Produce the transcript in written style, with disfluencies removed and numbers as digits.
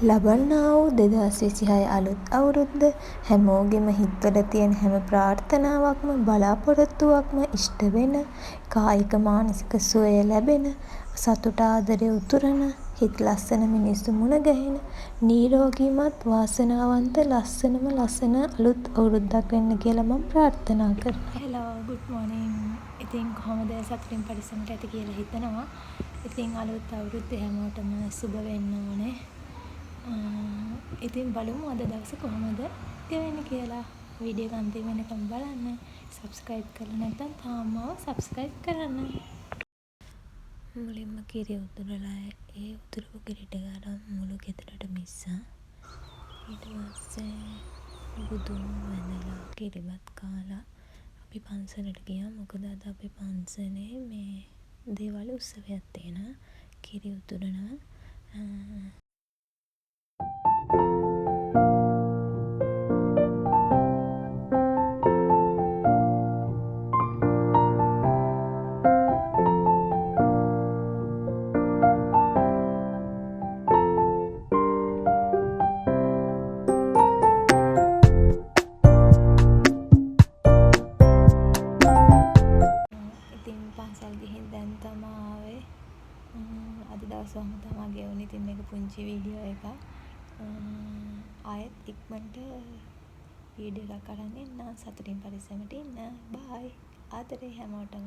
ලබන්නා වූ 2026 අලුත් අවුරුද්ද හැමෝගෙම හිත්වල තියෙන හැම ප්‍රාර්ථනාවක්ම බලාපොරොත්තුවක්ම ඉෂ්ට වෙන, කායික මානසික සුවය ලැබෙන, සතුට ආදරේ උතුරන, හිත් ලස්සන මිනිස්සු මුණ ගැහෙන, නිරෝගීමත් වාසනාවන්ත ලස්සනම ලස්සන අලුත් අවුරුද්දක් වෙන්න කියලා මම ප්‍රාර්ථනා කරනවා. Hello good morning. ඉතින් කොහොමද සතුටින් පරිස්සමට ඇති කියලා හිතනවා. ඉතින් අලුත් අවුරුද්දේ හැමෝටම සුබ වෙන්න ඕනේ. ඉතින් බලමු අද දවස කොහොමද ගෙවෙන්නේ කියලා. වීඩියෝ එක අන්තිම වෙනකම් බලන්න. සබ්ස්ක්‍රයිබ් කරලා නැත්නම් තාම මාව සබ්ස්ක්‍රයිබ් කරන්න. මුලින්ම කිරි උතුරලා ඒ උතුරපු කිරි ටික අරන් මුළු ගෙදරට මිස්සා. ඊට පස්සේ බුදුන් වැඳලා කිරිබත් කාලා අපි පන්සලට ගියා. මොකද අද අපේ පන්සලේ මේ දේවාල උත්සවයක් තියෙනවා. කිරි උතුරනවා. ඉතින් පන්සල් ගිහින් දැන් තමා ආවේ. අද දවසම තමා ගෙවුනේ. ඉතින් මේක පුංචි වීඩියෝ එකක්. ආයෙත් ඉක්මනට වීඩියෝ එකක් අරන් එන්නම්. සතුටින් පරිස්සමට ඉන්න. බයි. ආදරේ හැමෝටම.